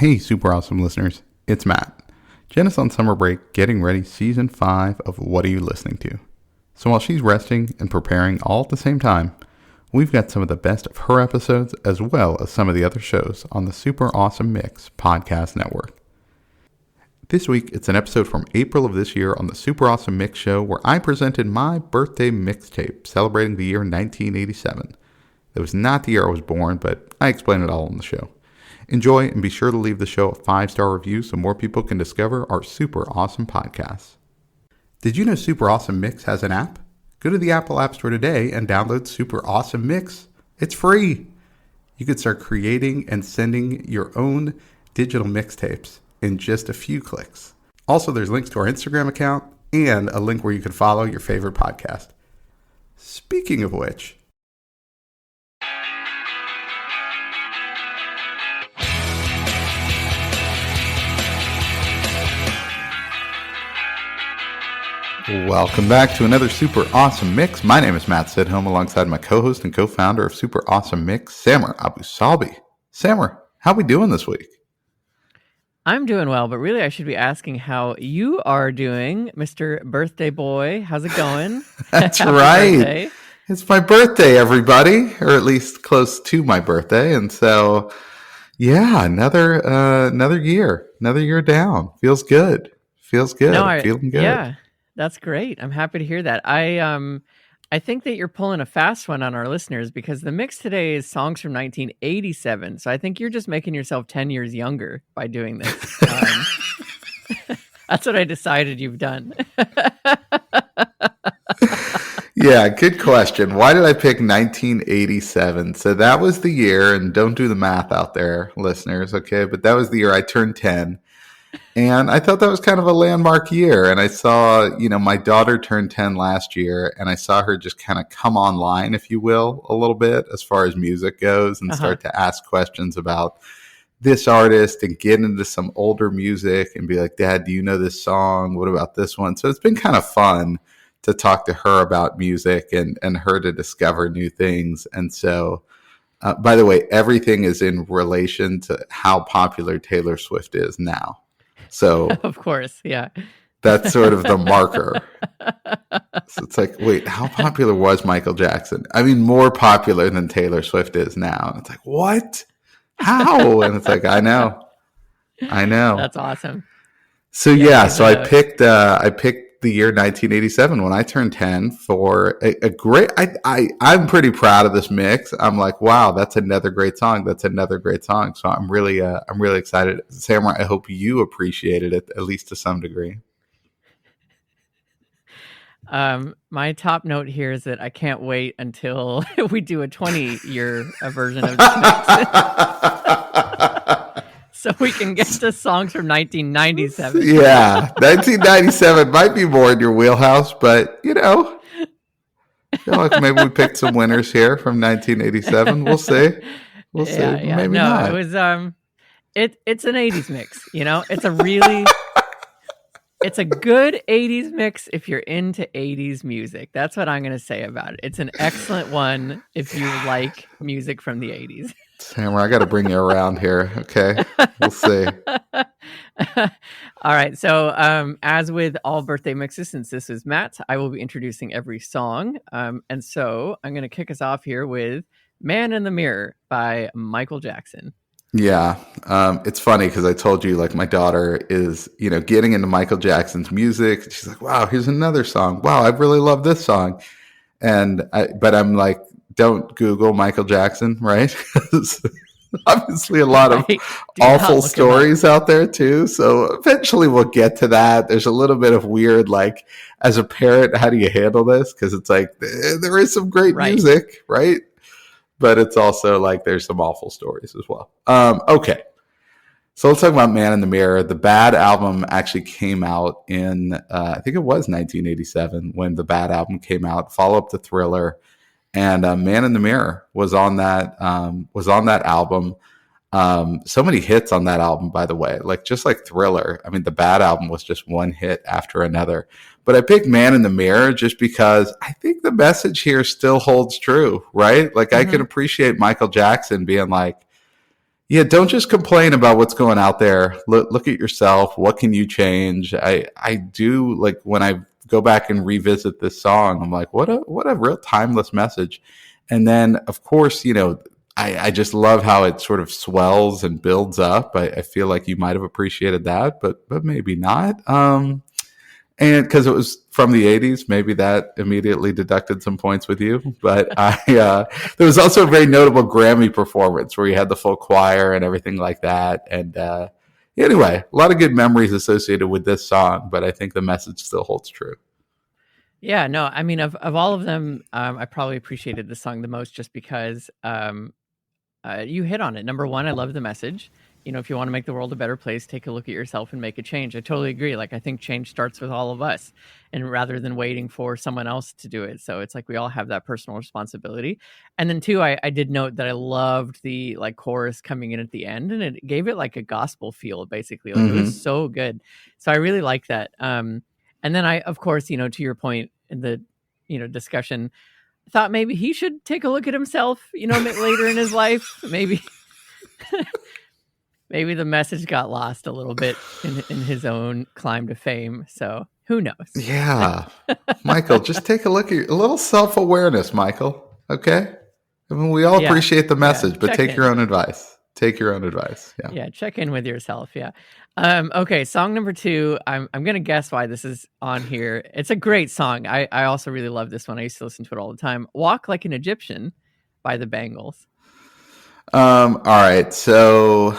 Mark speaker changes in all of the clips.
Speaker 1: Hey, super awesome listeners, it's Matt. Jen is on summer break getting ready season 5 of What Are You Listening To? So while she's resting and preparing all at the same time, we've got some of the best of her episodes as well as some of the other shows on the Super Awesome Mix podcast network. This week, it's an episode from April of this year on the Super Awesome Mix show where I presented my birthday mixtape celebrating the year 1987. It was not the year I was born, but I explain it all on the show. Enjoy and be sure to leave the show a 5-star review so more people can discover our super awesome podcasts. Did you know Super Awesome Mix has an app? Go to the Apple App Store today and download Super Awesome Mix. It's free. You could start creating and sending your own digital mixtapes in just a few clicks. Also, there's links to our Instagram account and a link where you can follow your favorite podcast. Speaking of which, welcome back to another Super Awesome Mix. My name is Matt Sidholm alongside my co-host and co-founder of Super Awesome Mix, Samer Abu Salbi. Samer, how we doing this week?
Speaker 2: I'm doing well, but really I should be asking how you are doing, Mr. Birthday Boy. How's it going?
Speaker 1: That's right. Birthday. It's my birthday, everybody, or at least close to my birthday. And so, yeah, another year down. Feels good. Feeling good.
Speaker 2: Yeah. That's great. I'm happy to hear that. I think that you're pulling a fast one on our listeners because the mix today is songs from 1987. So I think you're just making yourself 10 years younger by doing this. That's what I decided you've done.
Speaker 1: Yeah, good question. Why did I pick 1987? So that was the year, and don't do the math out there, listeners, okay? But that was the year I turned 10. And I thought that was kind of a landmark year. And I saw, my daughter turned 10 last year, and I saw her just kind of come online, if you will, a little bit as far as music goes and start to ask questions about this artist and get into some older music and be like, Dad, do you know this song? What about this one? So it's been kind of fun to talk to her about music and her to discover new things. And so, by the way, everything is in relation to how popular Taylor Swift is now. So,
Speaker 2: of course, yeah.
Speaker 1: That's sort of the marker. So it's like, wait, how popular was Michael Jackson? I mean, more popular than Taylor Swift is now. And it's like, what? How? And it's like, I know.
Speaker 2: That's awesome.
Speaker 1: So so I picked the year 1987 when I turned 10 for a great. I'm pretty proud of this mix. I'm like, wow, that's another great song. So I'm really excited. Samurai, I hope you appreciated it at least to some degree.
Speaker 2: My top note here is that I can't wait until we do a 20-year version of this mix. So we can get to songs from 1997.
Speaker 1: Yeah, 1997 might be more in your wheelhouse, but I feel like maybe we picked some winners here from 1987. We'll see.
Speaker 2: Yeah.
Speaker 1: Maybe
Speaker 2: no,
Speaker 1: not.
Speaker 2: It was it's an 80s mix. It's a good 80s mix if you're into 80s music. That's what I'm going to say about it. It's an excellent one if you like music from the 80s.
Speaker 1: Sam, I got to bring you around here. Okay, we'll see.
Speaker 2: All right. So as with all birthday mixes, since this is Matt, I will be introducing every song. And so I'm going to kick us off here with Man in the Mirror by Michael Jackson.
Speaker 1: Yeah. It's funny because I told you, like, my daughter is, getting into Michael Jackson's music. She's like, wow, here's another song. Wow, I really love this song. But I'm like, don't Google Michael Jackson, right? Obviously a lot of awful stories out there too. So eventually we'll get to that. There's a little bit of weird, like, as a parent, how do you handle this? Because it's like, there is some great music, right? But it's also like there's some awful stories as well. Okay. So let's talk about Man in the Mirror. The Bad album actually came out in, I think it was 1987 when the Bad album came out, follow up to Thriller. And Man in the Mirror was on that album. So many hits on that album, by the way, just like Thriller. I mean, the Bad album was just one hit after another. But I picked Man in the Mirror just because I think the message here still holds true, right? Like, I can appreciate Michael Jackson being like, Yeah, don't just complain about what's going out there. Look at yourself. What can you change? I do, like, when I go back and revisit this song, I'm like, what a real timeless message. And then, of course, I just love how it sort of swells and builds up. I feel like you might have appreciated that, but maybe not. And because it was from the 80s, maybe that immediately deducted some points with you. But there was also a very notable Grammy performance where you had the full choir and everything like that. And anyway, a lot of good memories associated with this song, but I think the message still holds true.
Speaker 2: Yeah, no, I mean, of all of them, I probably appreciated the song the most just because you hit on it. Number one, I love the message. If you want to make the world a better place, take a look at yourself and make a change. I totally agree. Like, I think change starts with all of us, and rather than waiting for someone else to do it. So it's like we all have that personal responsibility. And then two, I did note that I loved the like chorus coming in at the end, and it gave it like a gospel feel, basically. Like, it was so good. So I really like that. And then I, of course, to your point in the, discussion, thought maybe he should take a look at himself, later in his life, maybe. Maybe the message got lost a little bit in his own climb to fame. So who knows?
Speaker 1: Yeah. Michael, just take a look at a little self-awareness, Michael. Okay? I mean, we all appreciate the message, but take your own advice. Take your own advice. Yeah.
Speaker 2: Yeah. Check in with yourself. Yeah. Okay. Song number 2. I'm going to guess why this is on here. It's a great song. I also really love this one. I used to listen to it all the time. Walk Like an Egyptian by the Bangles.
Speaker 1: All right. So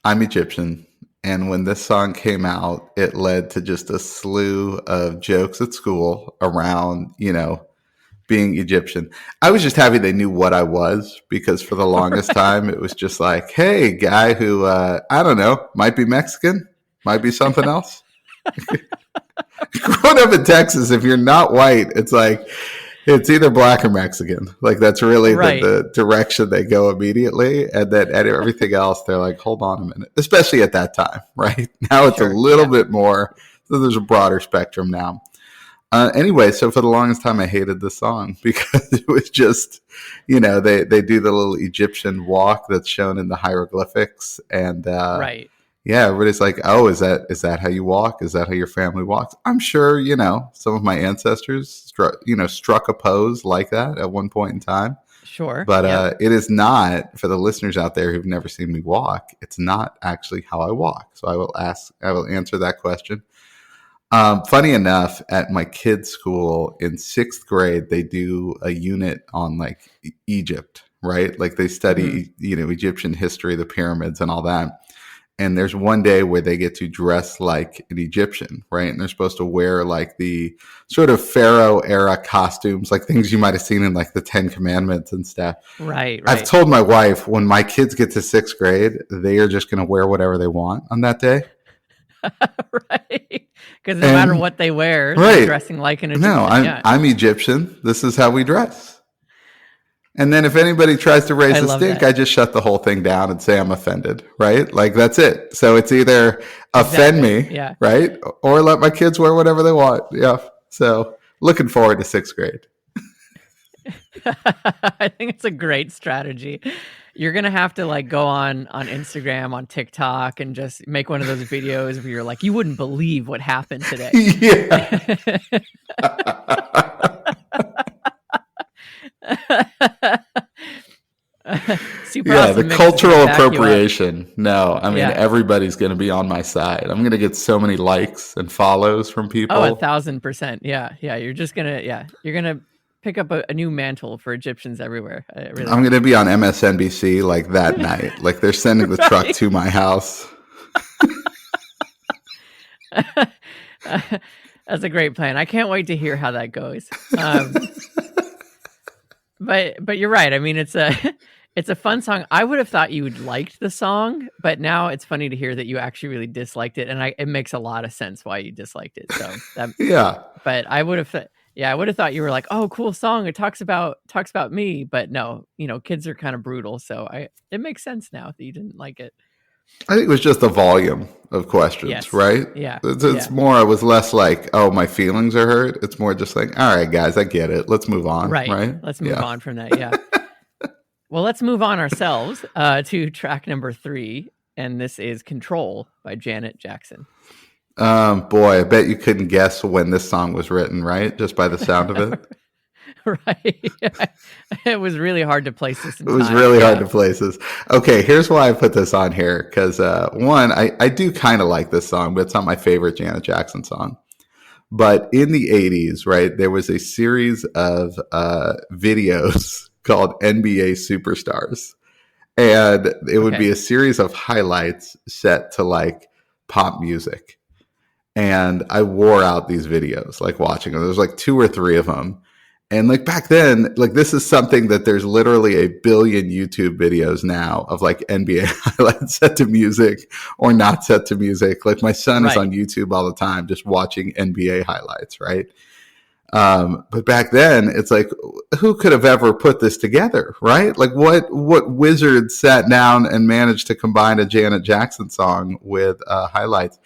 Speaker 1: I'm Egyptian, and when this song came out, it led to just a slew of jokes at school around, being Egyptian. I was just happy they knew what I was, because for the longest time, it was just like, hey, guy who, I don't know, might be Mexican, might be something else. Growing up in Texas, if you're not white, it's like, it's either black or Mexican. Like, that's really the direction they go immediately. And then and everything else, they're like, hold on a minute. Especially at that time, right? Now it's a little bit more. So there's a broader spectrum now. Anyway, so for the longest time, I hated this song because it was just, they do the little Egyptian walk that's shown in the hieroglyphics. And yeah, everybody's like, oh, is that how you walk? Is that how your family walks? I'm sure, some of my ancestors struck a pose like that at one point in time.
Speaker 2: Sure.
Speaker 1: But it is not, for the listeners out there who've never seen me walk, it's not actually how I walk. So I will answer that question. Funny enough, at my kids' school in 6th grade, they do a unit on like Egypt, right? Like they study, Egyptian history, the pyramids and all that. And there's one day where they get to dress like an Egyptian, right? And they're supposed to wear like the sort of Pharaoh era costumes, like things you might have seen in like the 10 Commandments and stuff.
Speaker 2: Right.
Speaker 1: I've told my wife, when my kids get to 6th grade, they are just going to wear whatever they want on that day.
Speaker 2: Right. Because no matter what they wear, they're dressing like an Egyptian.
Speaker 1: No, I'm Egyptian. This is how we dress. And then if anybody tries to raise a stink, I just shut the whole thing down and say I'm offended, right? Like, that's it. So it's either offend me, right? Or let my kids wear whatever they want. Yeah. So looking forward to 6th grade.
Speaker 2: I think it's a great strategy. You're going to have to like go on Instagram, on TikTok, and just make one of those videos where you're like, you wouldn't believe what happened today.
Speaker 1: Yeah. The cultural appropriation. No, I mean, everybody's going to be on my side. I'm going to get so many likes and follows from people.
Speaker 2: Oh, 1,000%. Yeah. You're just going to, you're going to pick up a new mantle for Egyptians everywhere.
Speaker 1: I'm going to be on MSNBC like that night. Like they're sending the truck to my house.
Speaker 2: That's a great plan. I can't wait to hear how that goes. But you're right. I mean, it's a fun song. I would have thought you would liked the song, but now it's funny to hear that you actually really disliked it, and it makes a lot of sense why you disliked it. So But I would have thought you were like, oh, cool song. It talks about me, but no, kids are kind of brutal. So it makes sense now that you didn't like it.
Speaker 1: I think it was just the volume of questions, right?
Speaker 2: Yeah.
Speaker 1: It's more, it was less like, oh, my feelings are hurt. It's more just like, all right, guys, I get it. Let's move on. Right.
Speaker 2: Let's move on from that. Yeah. Well, let's move on ourselves to track number 3, and this is Control by Janet Jackson.
Speaker 1: Boy, I bet you couldn't guess when this song was written, right? Just by the sound of it.
Speaker 2: Right. It was really hard to place this in
Speaker 1: It was
Speaker 2: time.
Speaker 1: really hard to place this. Okay, here's why I put this on here. Because one, I do kind of like this song, but it's not my favorite Janet Jackson song. But in the 80s, right, there was a series of videos called NBA Superstars. And it would be a series of highlights set to like pop music. And I wore out these videos, like watching them. There's like 2 or 3 of them. And like back then, like this is something that there's literally a billion YouTube videos now of like NBA highlights set to music or not set to music. Like my son is on YouTube all the time just watching NBA highlights, right? But back then, it's like, who could have ever put this together, right? Like what wizard sat down and managed to combine a Janet Jackson song with highlights?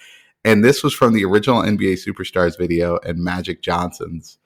Speaker 1: And this was from the original NBA Superstars video and Magic Johnson's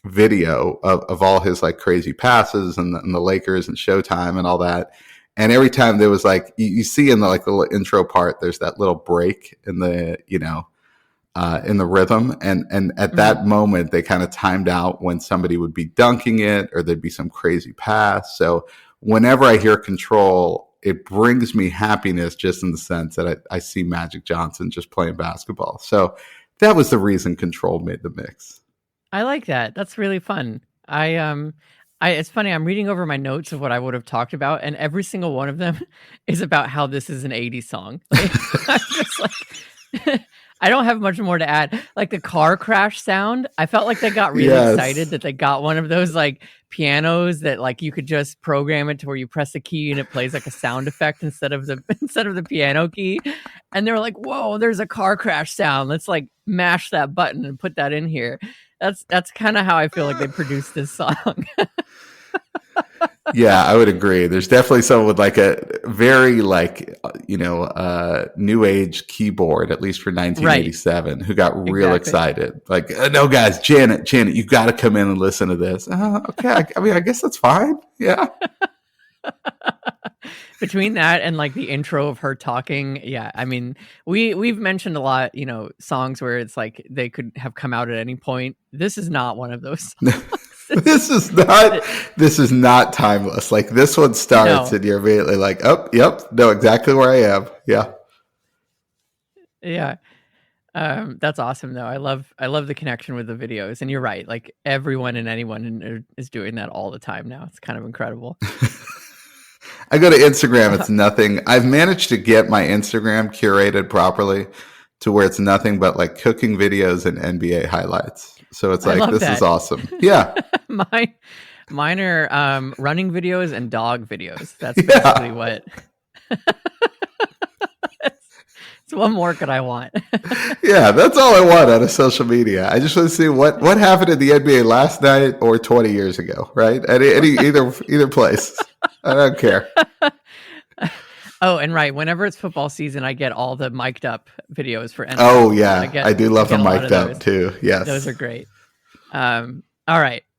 Speaker 1: video of all his like crazy passes and the Lakers and Showtime and all that. And every time there was like, you see in the like little intro part, there's that little break in the, in the rhythm. And at that moment, they kind of timed out when somebody would be dunking it or there'd be some crazy pass. So whenever I hear Control, it brings me happiness just in the sense that I see Magic Johnson just playing basketball. So that was the reason Control made the mix.
Speaker 2: I like that. That's really fun. It's funny. I'm reading over my notes of what I would have talked about, and every single one of them is about how this is an 80s song. Like, I'm just like, I don't have much more to add. Like the car crash sound, I felt like they got really excited that they got one of those like pianos that like you could just program it to where you press a key and it plays like a sound effect instead of the piano key. And they were like, "Whoa, there's a car crash sound. Let's like mash that button and put that in here." That's kind of how I feel like they produced this song.
Speaker 1: Yeah, I would agree. There's definitely someone with like a very like, new age keyboard, at least for 1987, who got real excited. Like, no, guys, Janet, you got to come in and listen to this. Okay. I mean, I guess that's fine. Yeah.
Speaker 2: Between that and like the intro of her talking, yeah, I mean, we've mentioned a lot, songs where it's like they could have come out at any point. This is not one of those songs.
Speaker 1: This is not timeless. Like this one starts and you're immediately like, oh, yep, know exactly where I am. Yeah.
Speaker 2: Yeah. That's awesome though. I love the connection with the videos, and you're right. Like everyone and anyone is doing that all the time now. It's kind of incredible.
Speaker 1: I go to Instagram. It's nothing. I've managed to get my Instagram curated properly to where it's nothing but like cooking videos and NBA highlights. So it's like, this is awesome. Yeah.
Speaker 2: Mine are running videos and dog videos. That's basically what. It's what more could I want?
Speaker 1: Yeah, that's all I want out of social media. I just want to see what happened in the NBA last night or 20 years ago, right? Either place. I don't care.
Speaker 2: Oh, and right, whenever it's football season, I get all the mic'd up videos for NFL.
Speaker 1: Oh yeah, I do love the mic'd up too. Yes,
Speaker 2: those are great.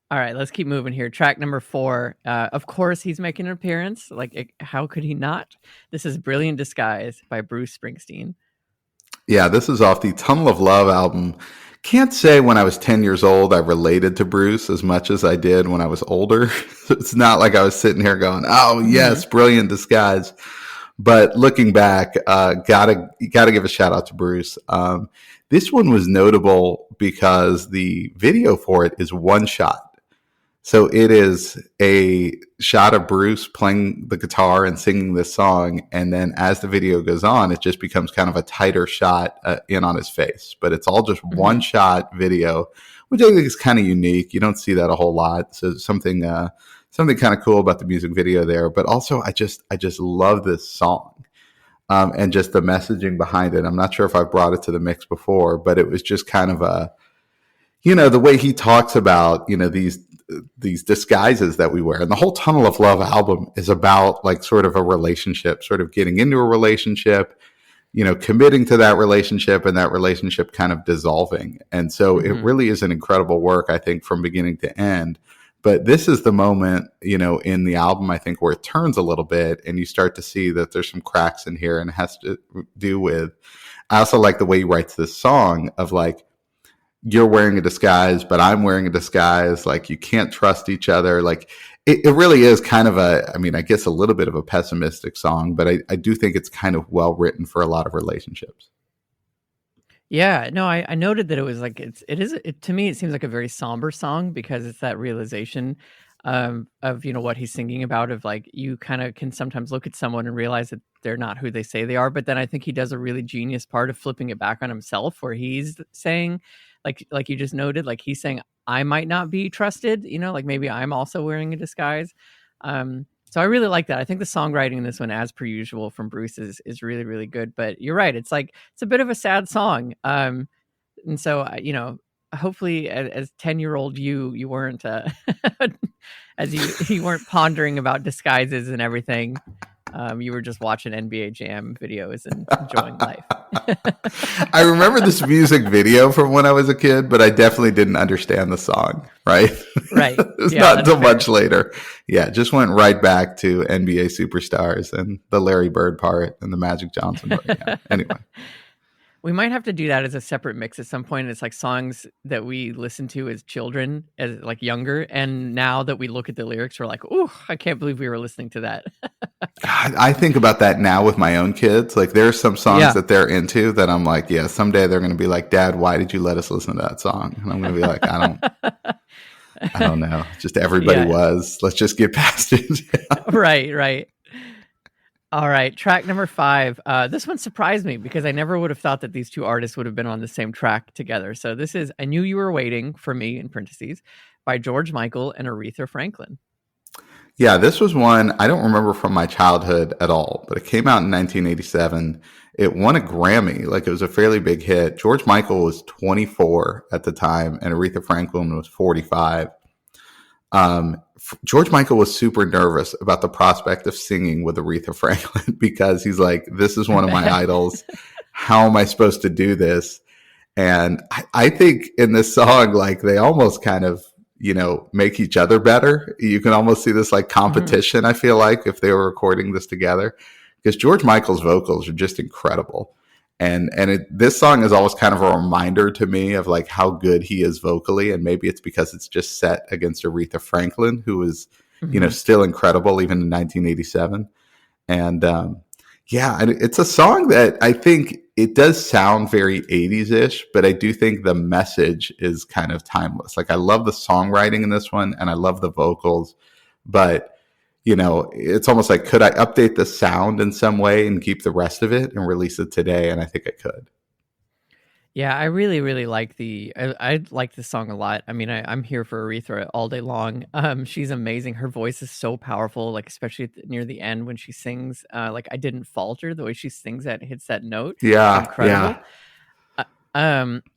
Speaker 2: All right, let's keep moving here. Track number 4. Of course, he's making an appearance. Like, how could he not? This is "Brilliant Disguise" by Bruce Springsteen.
Speaker 1: Yeah, this is off the Tunnel of Love album. Can't say when I was 10 years old I related to Bruce as much as I did when I was older. It's not like I was sitting here going, "Oh yes, Brilliant Disguise." But looking back, gotta give a shout out to Bruce. This one was notable because the video for it is one shot. So it is a shot of Bruce playing the guitar and singing this song. And then as the video goes on, it just becomes kind of a tighter shot in on his face. But it's all just one shot video, which I think is kind of unique. You don't see that a whole lot. So something kind of cool about the music video there. But also I just love this song. And just the messaging behind it. I'm not sure if I've brought it to the mix before, but it was just kind of the way he talks about, these disguises that we wear. And the whole Tunnel of Love album is about like sort of a relationship, sort of getting into a relationship, committing to that relationship and that relationship kind of dissolving. And so it really is an incredible work, I think, from beginning to end. But this is the moment, in the album, I think, where it turns a little bit and you start to see that there's some cracks in here, and it has to do with, I also like the way he writes this song of like, you're wearing a disguise, but I'm wearing a disguise. Like, you can't trust each other. Like, it really is kind of I guess a little bit of a pessimistic song, but I do think it's kind of well written for a lot of relationships.
Speaker 2: Yeah, no, I noted that it was like to me it seems like a very somber song because it's that realization of what he's singing about, of like you kind of can sometimes look at someone and realize that they're not who they say they are, but then I think he does a really genius part of flipping it back on himself, where he's saying, like you just noted, like he's saying I might not be trusted, like maybe I'm also wearing a disguise. So I really like that. I think the songwriting in this one, as per usual, from Bruce is really, really good. But you're right. It's like, it's a bit of a sad song. And so, hopefully as 10-year-old you weren't, you weren't pondering about disguises and everything. You were just watching NBA Jam videos and enjoying life.
Speaker 1: I remember this music video from when I was a kid, but I definitely didn't understand the song, right?
Speaker 2: Right.
Speaker 1: It's not until much later. Yeah, just went right back to NBA Superstars and the Larry Bird part and the Magic Johnson part. Yeah. Anyway.
Speaker 2: We might have to do that as a separate mix at some point. It's like songs that we listened to as children, as like younger, and now that we look at the lyrics, we're like, "Ooh, I can't believe we were listening to that."
Speaker 1: God, I think about that now with my own kids. Like, there are some songs that they're into that I'm like, yeah, someday they're going to be like, "Dad, why did you let us listen to that song?" And I'm going to be like, I don't know. Just everybody was. Let's just get past it.
Speaker 2: Right. All right, track number 5. This one surprised me because I never would have thought that these two artists would have been on the same track together. So this is I Knew You Were Waiting for Me, in parentheses, by George Michael and Aretha Franklin.
Speaker 1: Yeah, this was one I don't remember from my childhood at all, but it came out in 1987. It won a Grammy. Like, it was a fairly big hit. George Michael was 24 at the time, and Aretha Franklin was 45. George Michael was super nervous about the prospect of singing with Aretha Franklin because he's like, this is one of my idols. How am I supposed to do this? And I think in this song, like, they almost kind of, make each other better. You can almost see this like competition, I feel like, if they were recording this together, because George Michael's vocals are just incredible. And this song is always kind of a reminder to me of like how good he is vocally. And maybe it's because it's just set against Aretha Franklin, who is, still incredible even in 1987. And it's a song that I think it does sound very 80s-ish, but I do think the message is kind of timeless. Like, I love the songwriting in this one and I love the vocals, but it's almost like, could I update the sound in some way and keep the rest of it and release it today? And I think I could.
Speaker 2: Yeah, I really, really like I like this song a lot. I mean, I'm here for Aretha all day long. She's amazing. Her voice is so powerful, like especially near the end when she sings, like I Didn't Falter, the way she sings that, hits that note.
Speaker 1: Yeah,
Speaker 2: it's incredible.
Speaker 1: Yeah.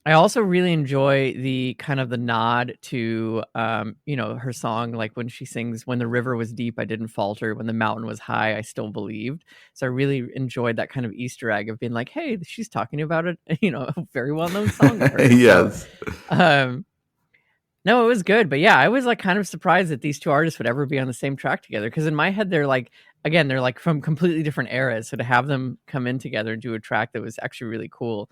Speaker 2: I also really enjoy the kind of the nod to, her song, like when she sings, when the river was deep, I didn't falter. When the mountain was high, I still believed. So I really enjoyed that kind of Easter egg of being like, hey, she's talking about a very well-known song. Of hers.
Speaker 1: Yes.
Speaker 2: So, no, it was good. But yeah, I was like kind of surprised that these two artists would ever be on the same track together. Because in my head, they're like from completely different eras. So to have them come in together and do a track that was actually really cool.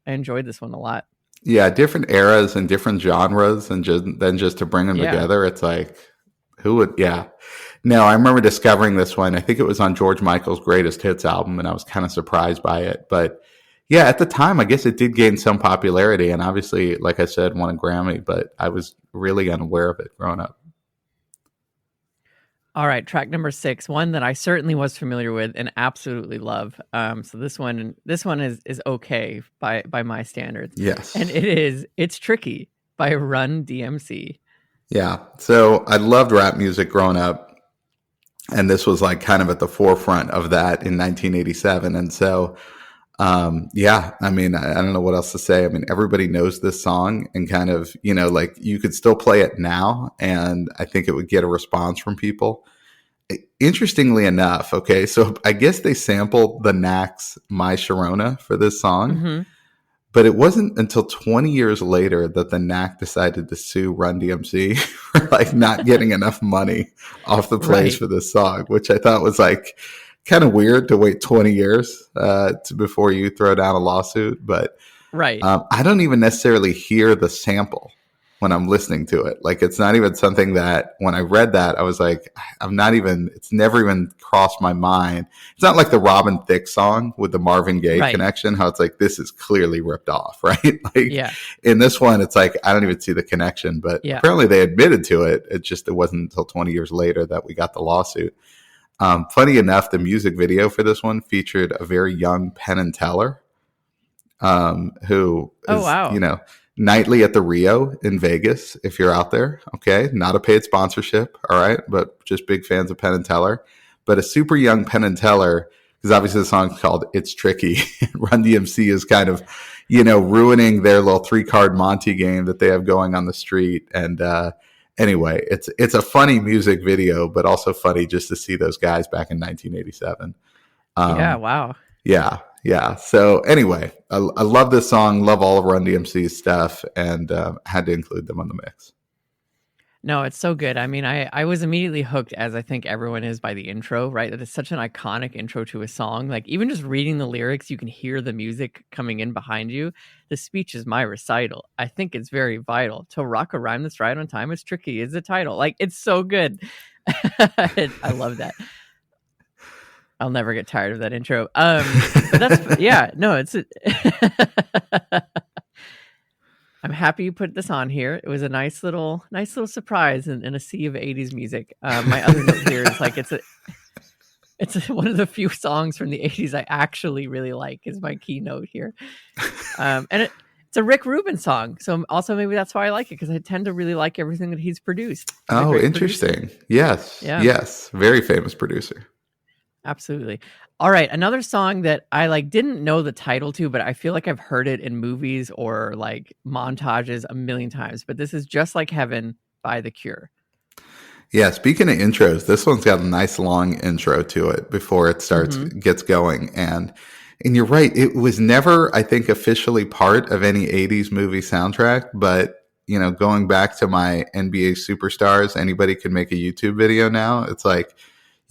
Speaker 2: I enjoyed this one a lot.
Speaker 1: Yeah, different eras and different genres, and just to bring them together, it's like, who would? Yeah. No, I remember discovering this one. I think it was on George Michael's Greatest Hits album, and I was kind of surprised by it. But yeah, at the time, I guess it did gain some popularity, and obviously, like I said, won a Grammy. But I was really unaware of it growing up.
Speaker 2: All right, track number 6, one that I certainly was familiar with and absolutely love. So this one is okay by my standards.
Speaker 1: Yes.
Speaker 2: And It's Tricky by Run-DMC.
Speaker 1: Yeah. So I loved rap music growing up, and this was like kind of at the forefront of that in 1987. And so I mean, I don't know what else to say. I mean, everybody knows this song, and kind of, like, you could still play it now, and I think it would get a response from people. Interestingly enough, okay, so I guess they sampled the Knack's My Sharona for this song. But it wasn't until 20 years later that the Knack decided to sue Run-DMC for like not getting enough money off the plays
Speaker 2: Right.
Speaker 1: for this song, which I thought was like kind of weird to wait 20 years before you throw down a lawsuit. But
Speaker 2: Right.
Speaker 1: I don't even necessarily hear the sample when I'm listening to it. Like, it's not even something that when I read that, I was like, it's never even crossed my mind. It's not like the Robin Thicke song with the Marvin Gaye
Speaker 2: Right.
Speaker 1: connection, how it's like, this is clearly ripped off, right? Like,
Speaker 2: Yeah.
Speaker 1: in this one, it's like, I don't even see the connection, but
Speaker 2: Yeah.
Speaker 1: apparently they admitted to it. It wasn't until 20 years later that we got the lawsuit. Funny enough, the music video for this one featured a very young Penn and Teller, who is,
Speaker 2: wow.
Speaker 1: nightly at the Rio in Vegas, if you're out there. Okay. Not a paid sponsorship. All right. But just big fans of Penn and Teller. But a super young Penn and Teller, because obviously the song's called It's Tricky. Run-DMC is kind of, ruining their little 3-card Monte game that they have going on the street. And anyway, it's a funny music video, but also funny just to see those guys back in 1987.
Speaker 2: Yeah. Wow.
Speaker 1: Yeah. So anyway, I love this song, love all of Run-DMC's stuff, and had to include them on the mix.
Speaker 2: No, it's so good. I mean, I was immediately hooked, as I think everyone is, by the intro, right? That it's such an iconic intro to a song. Like, even just reading the lyrics, you can hear the music coming in behind you. The speech is my recital. I think it's very vital. To rock a rhyme that's right on time, it's tricky, is the title. Like, it's so good. I love that. I'll never get tired of that intro. But that's, yeah, no, it's... I'm happy you put this on here. It was a nice little surprise in a sea of 80s music. My other note here is like it's one of the few songs from the 80s I actually really like, is my key note here. And it's a Rick Rubin song, so also maybe that's why I like it, because I tend to really like everything that he's produced.
Speaker 1: Oh, interesting. Producer. Yes, very famous producer.
Speaker 2: Absolutely. All right, another song that I didn't know the title to, but I feel like I've heard it in movies or like montages a million times. But this is Just Like Heaven by The Cure.
Speaker 1: Yeah, speaking of intros, this one's got a nice long intro to it before it gets going. And you're right, it was never, I think, officially part of any 80s movie soundtrack, but going back to my NBA Superstars, anybody can make a YouTube video now. It's like,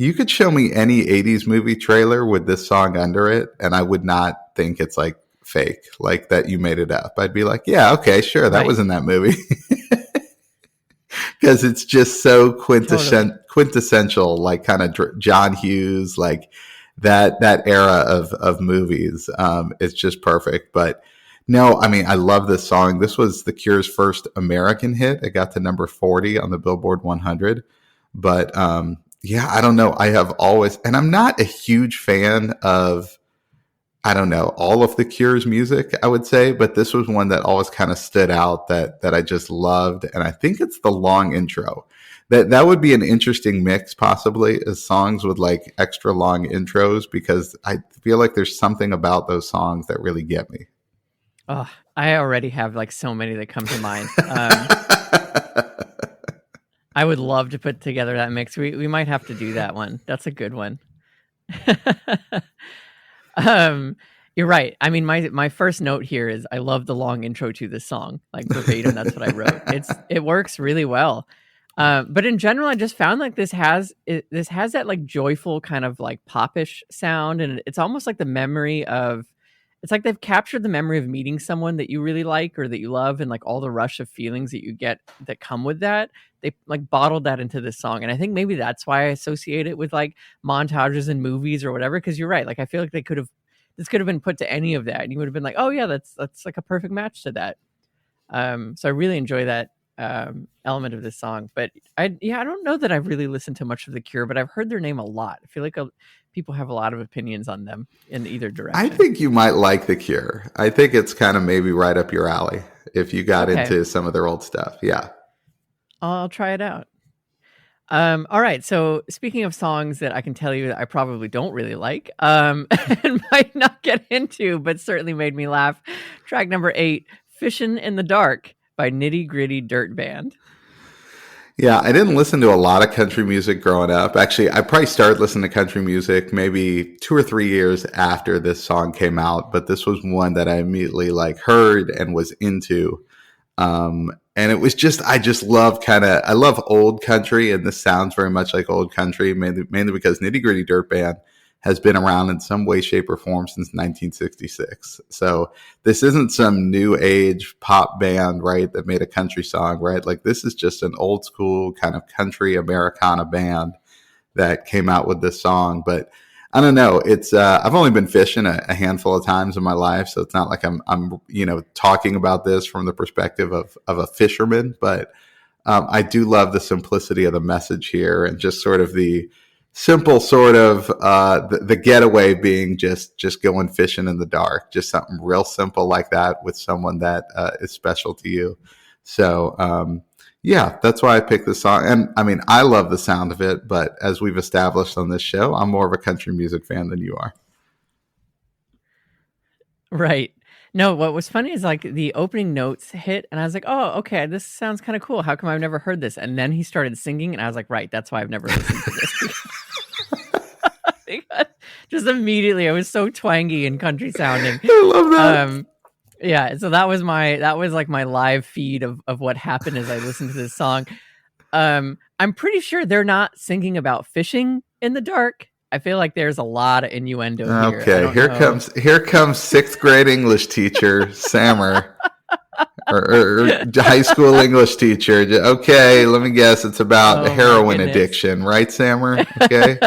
Speaker 1: you could show me any 80s movie trailer with this song under it, and I would not think it's like fake, like that you made it up. I'd be like, yeah, okay, sure, that was in that movie. Because it's just so quintessential, like kind of John Hughes, like that era of movies. It's just perfect. But no, I mean, I love this song. This was The Cure's first American hit. It got to number 40 on the Billboard 100. But yeah, I don't know. I have always, and I'm not a huge fan of, I don't know, all of The Cure's music, I would say, but this was one that always kind of stood out that I just loved. And I think it's the long intro. That would be an interesting mix, possibly, as songs with like extra long intros, because I feel like there's something about those songs that really get me.
Speaker 2: Oh, I already have like so many that come to mind. I would love to put together that mix. We might have to do that one. That's a good one. You're right. I mean, my first note here is I love the long intro to this song, like verbatim. That's what I wrote. It works really well. But in general, I just found like this has that like joyful kind of like popish sound, and it's almost like the memory of. It's like they've captured the memory of meeting someone that you really like or that you love, and like all the rush of feelings that you get that come with that. They like bottled that into this song. And I think maybe that's why I associate it with like montages in movies or whatever. Cause you're right. Like, I feel like this could have been put to any of that, and you would have been like, oh yeah, that's like a perfect match to that. So I really enjoy that element of this song. But I don't know that I've really listened to much of The Cure, but I've heard their name a lot. I feel like people have a lot of opinions on them in either direction.
Speaker 1: I think you might like The Cure. I think it's kind of maybe right up your alley if you got into some of their old stuff. Yeah.
Speaker 2: I'll try it out. All right. So speaking of songs that I can tell you that I probably don't really like, and might not get into, but certainly made me laugh. Track number 8, Fishin' in the Dark by Nitty Gritty Dirt Band.
Speaker 1: Yeah, I didn't listen to a lot of country music growing up. Actually, I probably started listening to country music maybe 2 or 3 years after this song came out, but this was one that I immediately like heard and was into. And it was just, I just love I love old country, and this sounds very much like old country, mainly because Nitty Gritty Dirt Band has been around in some way, shape, or form since 1966. So this isn't some new age pop band, right, that made a country song, right? Like this is just an old school kind of country Americana band that came out with this song. But I don't know. It's I've only been fishing a handful of times in my life, so it's not like I'm talking about this from the perspective of a fisherman. But I do love the simplicity of the message here, and just sort of the simple sort of the getaway being just going fishing in the dark, just something real simple like that with someone that is special to you. So yeah, that's why I picked this song. And I mean, I love the sound of it, but as we've established on this show, I'm more of a country music fan than you are.
Speaker 2: Right. No, what was funny is like the opening notes hit, and I was like, oh, okay, this sounds kind of cool. How come I've never heard this? And then he started singing, and I was like, right, that's why I've never listened to this. Because just immediately, I was so twangy and country sounding.
Speaker 1: I love that.
Speaker 2: Yeah, so that was like my live feed of what happened as I listened to this song. I'm pretty sure they're not singing about fishing in the dark. I feel like there's a lot of innuendo here.
Speaker 1: Okay, here comes sixth grade English teacher Samer, or high school English teacher. Okay, let me guess. It's about heroin addiction, right, Samer? Okay.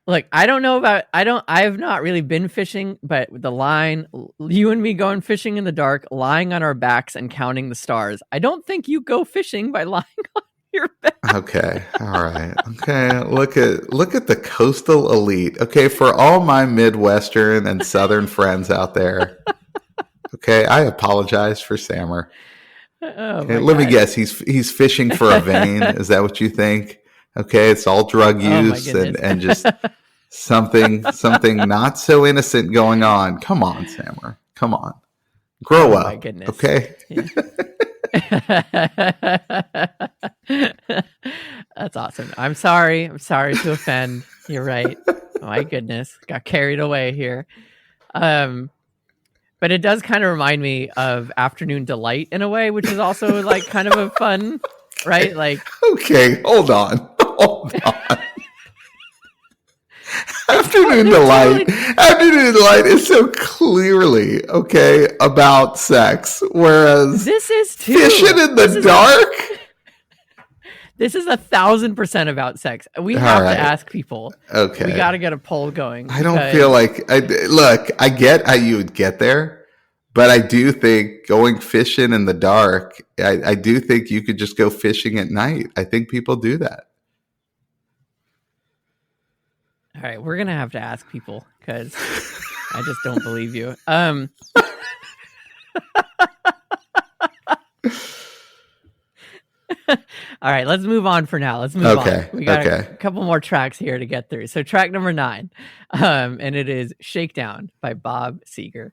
Speaker 2: Look, I don't know about, I've not really been fishing, but the line, you and me going fishing in the dark, lying on our backs and counting the stars. I don't think you go fishing by lying on your back.
Speaker 1: Okay. All right. Okay. Look at the coastal elite. Okay. For all my Midwestern and Southern friends out there. Okay. I apologize for Samer. Okay, let me guess. He's fishing for a vein. Is that what you think? Okay, it's all drug use and just something not so innocent going on. Come on, Samer. Come on. Grow up. My goodness. Okay.
Speaker 2: That's awesome. I'm sorry to offend. You're right. My goodness. Got carried away here. But it does kind of remind me of Afternoon Delight in a way, which is also like kind of a fun, right? Like,
Speaker 1: okay, hold on. Afternoon Delight is so clearly about sex, whereas
Speaker 2: this is too.
Speaker 1: Fishing in the dark.
Speaker 2: This is 1,000% about sex. We have to ask people. Okay, we got to get a poll going.
Speaker 1: I don't feel like I get how you would get there, but I do think going fishing in the dark. I do think you could just go fishing at night. I think people do that.
Speaker 2: All right, we're gonna have to ask people because I just don't believe you. All right, let's move on for now. Let's move on. We got a couple more tracks here to get through. So track number 9, and it is Shakedown by Bob Seger.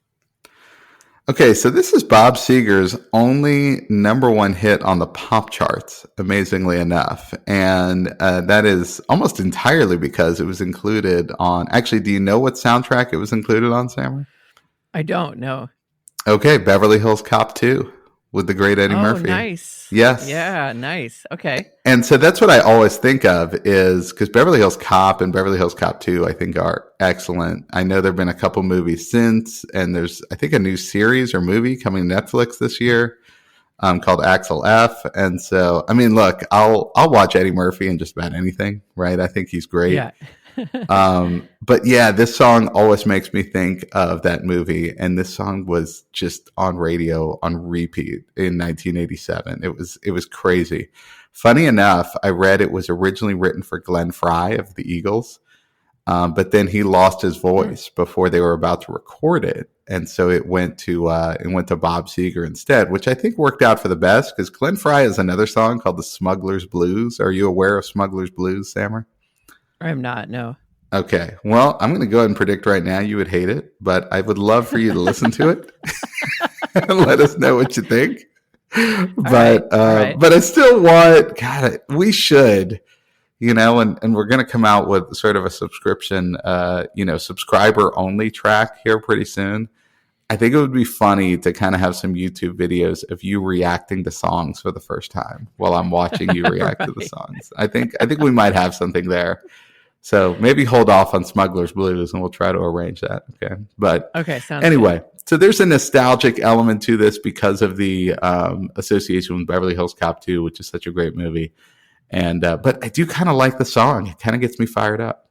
Speaker 1: Okay, so this is Bob Seger's only number 1 hit on the pop charts, amazingly enough. And that is almost entirely because it was included on... Actually, do you know what soundtrack it was included on, Samer?
Speaker 2: I don't know.
Speaker 1: Okay, Beverly Hills Cop 2 with the great Eddie Murphy.
Speaker 2: Nice.
Speaker 1: Yes.
Speaker 2: Yeah, nice. Okay.
Speaker 1: And so that's what I always think of is because Beverly Hills Cop and Beverly Hills Cop 2, I think, are excellent. I know there have been a couple movies since, and there's, I think, a new series or movie coming to Netflix this year called Axel F. And so, I mean, look, I'll watch Eddie Murphy in just about anything, right? I think he's great. Yeah. But yeah, this song always makes me think of that movie, and this song was just on radio on repeat in 1987. It was crazy. Funny enough, I read it was originally written for Glenn Frey of the Eagles, but then he lost his voice before they were about to record it, and so it went to Bob Seger instead, which I think worked out for the best because Glenn Frey has another song called the Smuggler's Blues. Are you aware of Smuggler's Blues, Samer?
Speaker 2: I'm not, no.
Speaker 1: Okay. Well, I'm going to go ahead and predict right now you would hate it, but I would love for you to listen to it and let us know what you think.
Speaker 2: All right. All right.
Speaker 1: But I still want, God, we should, and we're going to come out with sort of a subscription, subscriber only track here pretty soon. I think it would be funny to kind of have some YouTube videos of you reacting to songs for the first time while I'm watching you react to the
Speaker 2: Right.
Speaker 1: songs. I think we might have something there. So maybe hold off on Smuggler's Blues and we'll try to arrange that. Okay. But
Speaker 2: Okay. Sounds good.
Speaker 1: anyway, so there's a nostalgic element to this because of the association with Beverly Hills Cop 2, which is such a great movie. And but I do kind of like the song. It kind of gets me fired up.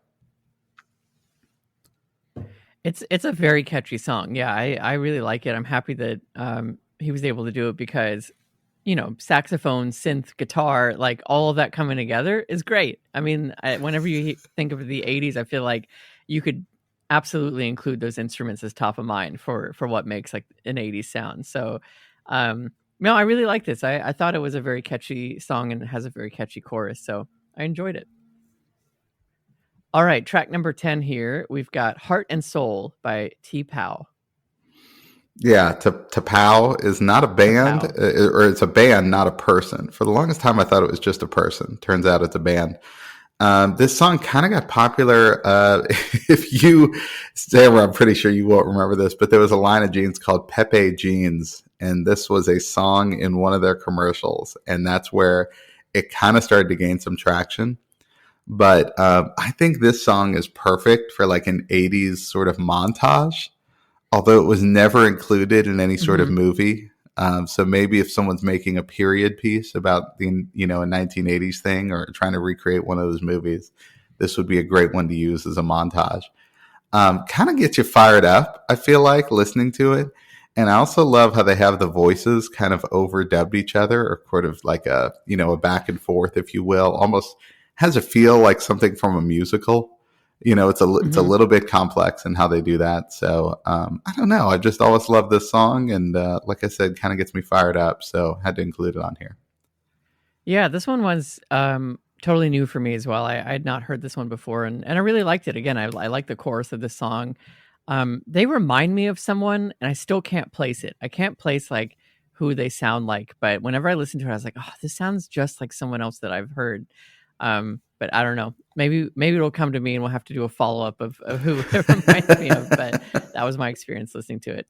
Speaker 2: It's a very catchy song. Yeah, I really like it. I'm happy that he was able to do it because, saxophone, synth, guitar, like all of that coming together is great. I mean, whenever you think of the 80s, I feel like you could absolutely include those instruments as top of mind for what makes like an 80s sound. So, no, I really like this. I thought it was a very catchy song and it has a very catchy chorus. So I enjoyed it. All right, track number 10 here. We've got Heart and Soul by T-Pow.
Speaker 1: Yeah, T'Pau is not a band, or it's a band, not a person. For the longest time, I thought it was just a person. Turns out it's a band. This song kind of got popular. If you, Sarah, I'm pretty sure you won't remember this, but there was a line of jeans called Pepe Jeans, and this was a song in one of their commercials, and that's where it kind of started to gain some traction. But I think this song is perfect for like an 80s sort of montage, although it was never included in any sort of movie. So maybe if someone's making a period piece about a 1980s thing or trying to recreate one of those movies, this would be a great one to use as a montage. Kind of gets you fired up, I feel like, listening to it. And I also love how they have the voices kind of overdubbed each other, or sort of like a back and forth, if you will. Almost has a feel like something from a musical. It's a little bit complex in how they do that. So I don't know. I just always love this song, and like I said, kind of gets me fired up. So had to include it on here.
Speaker 2: Yeah, this one was totally new for me as well. I had not heard this one before, and I really liked it. Again, I like the chorus of this song. They remind me of someone, and I still can't place it. I can't place like who they sound like, but whenever I listen to it, I was like, oh, this sounds just like someone else that I've heard. But I don't know. Maybe it'll come to me and we'll have to do a follow-up of who it reminds me of. But that was my experience listening to it.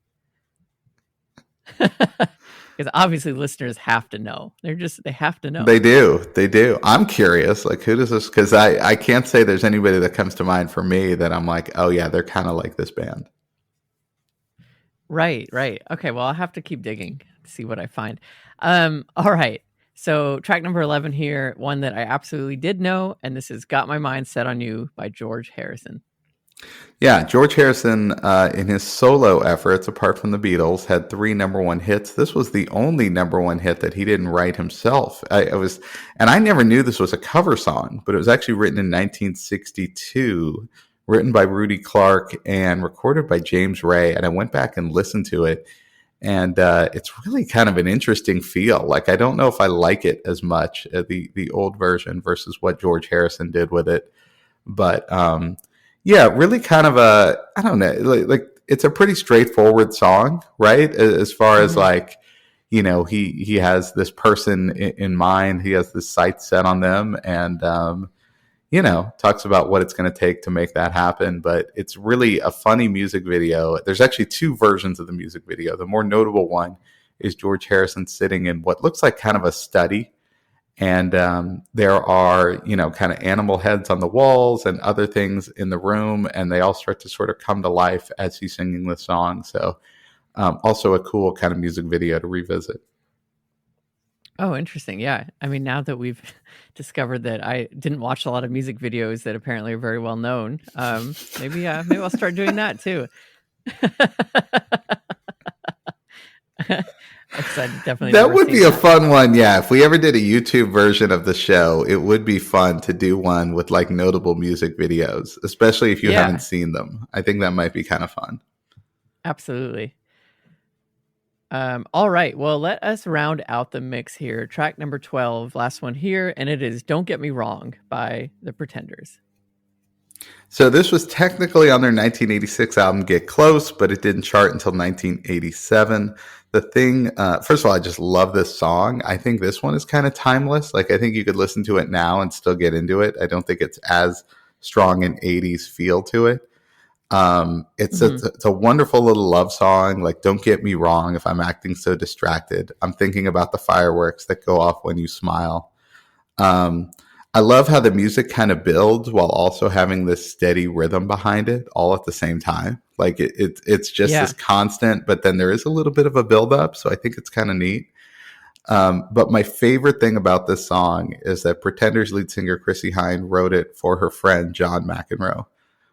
Speaker 2: Because obviously listeners have to know. They have to know.
Speaker 1: They do. I'm curious, like, who does this? Because I can't say there's anybody that comes to mind for me that I'm like, oh yeah, they're kind of like this band.
Speaker 2: Right. Okay, well, I'll have to keep digging to see what I find. All right. So track number 11 here, one that I absolutely did know, and this is Got My Mind Set on You by George Harrison.
Speaker 1: Yeah, George Harrison, in his solo efforts, apart from the Beatles, had 3 number 1 hits. This was the only number 1 hit that he didn't write himself. And I never knew this was a cover song, but it was actually written in 1962, written by Rudy Clark and recorded by James Ray. And I went back and listened to it. And it's really kind of an interesting feel. Like, I don't know if I like it as much, the old version versus what George Harrison did with it. But yeah, really kind of I don't know, like it's a pretty straightforward song, right? As far as like, he has this person in mind. He has this sight set on them, and talks about what it's going to take to make that happen. But it's really a funny music video. There's actually 2 versions of the music video. The more notable one is George Harrison sitting in what looks like kind of a study. And there are, kind of animal heads on the walls and other things in the room. And they all start to sort of come to life as he's singing the song. So also a cool kind of music video to revisit.
Speaker 2: Oh, interesting. Yeah. I mean, now that we've discovered that I didn't watch a lot of music videos that apparently are very well known, maybe I'll start doing that too. Definitely
Speaker 1: that would be a fun one. Yeah. If we ever did a YouTube version of the show, it would be fun to do one with like notable music videos, especially if you haven't seen them. I think that might be kind of fun.
Speaker 2: Absolutely. All right. Well, let us round out the mix here. Track number 12, last one here, and it is Don't Get Me Wrong by The Pretenders.
Speaker 1: So this was technically on their 1986 album Get Close, but it didn't chart until 1987. The thing, first of all, I just love this song. I think this one is kind of timeless. Like, I think you could listen to it now and still get into it. I don't think it's as strong an 80s feel to it. It's a wonderful little love song. Like, don't get me wrong, if I'm acting so distracted, I'm thinking about the fireworks that go off when you smile. I love how the music kind of builds while also having this steady rhythm behind it all at the same time. Like it's just this constant, but then there is a little bit of a build up. So I think it's kind of neat. But my favorite thing about this song is that Pretenders lead singer Chrissie Hynde wrote it for her friend John McEnroe,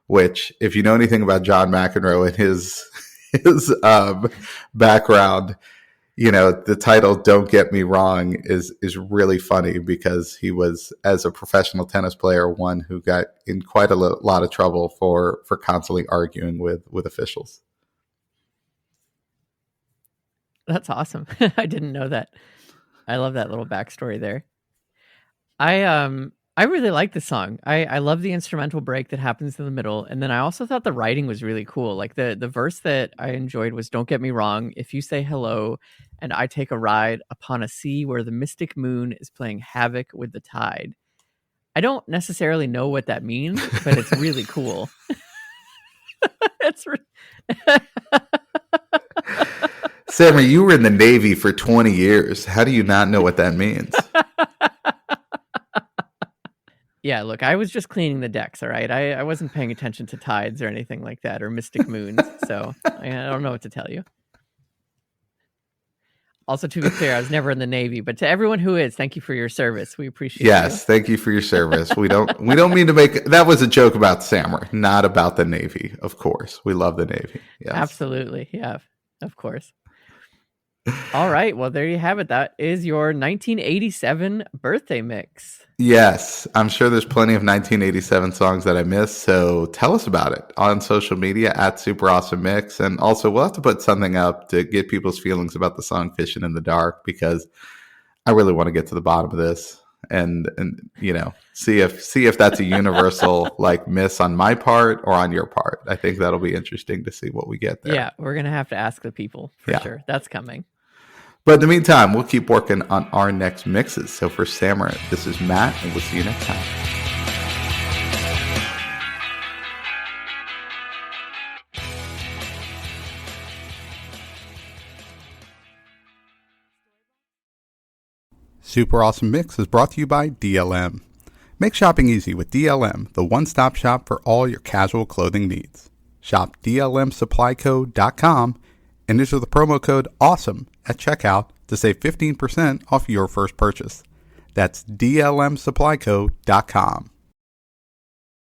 Speaker 1: which, if you know anything about John McEnroe and his background, you know, the title "Don't Get Me Wrong" is really funny because he was, as a professional tennis player, one who got in quite a lot of trouble for constantly arguing with officials.
Speaker 2: That's awesome. I didn't know that. I love that little backstory there. I really like the song. I love the instrumental break that happens in the middle. And then I also thought the writing was really cool. Like the verse that I enjoyed was, "Don't get me wrong, if you say hello and I take a ride upon a sea where the mystic moon is playing havoc with the tide." I don't necessarily know what that means, but it's really cool.
Speaker 1: Sammy, you were in the Navy for 20 years. How do you not know what that means?
Speaker 2: Yeah, look, I was just cleaning the decks, all right? I wasn't paying attention to tides or anything like that, or mystic moons, so I don't know what to tell you. Also, to be clear, I was never in the Navy, but to everyone who is, thank you for your service. We appreciate it.
Speaker 1: Yes, thank you for your service. We don't mean to make, that was a joke about Sammer, not about the Navy, of course. We love the Navy. Yes.
Speaker 2: Absolutely, yeah, of course. All right, well, there you have it. That is your 1987 birthday mix.
Speaker 1: Yes, I'm sure there's plenty of 1987 songs that I missed, so tell us about it on social media at Super Awesome Mix. And also, we'll have to put something up to get people's feelings about the song Fishin' in the Dark, because I really want to get to the bottom of this and you know, see if that's a universal like miss on my part or on your part. I think that'll be interesting to see what we get there.
Speaker 2: Yeah, we're going to have to ask the people for sure. That's coming.
Speaker 1: But in the meantime, we'll keep working on our next mixes. So for Samurai, this is Matt, and we'll see you next time. Super Awesome Mix is brought to you by DLM. Make shopping easy with DLM, the one-stop shop for all your casual clothing needs. Shop DLMsupplyco.com and enter the promo code AWESOME at checkout to save 15% off your first purchase. That's DLMsupplyco.com.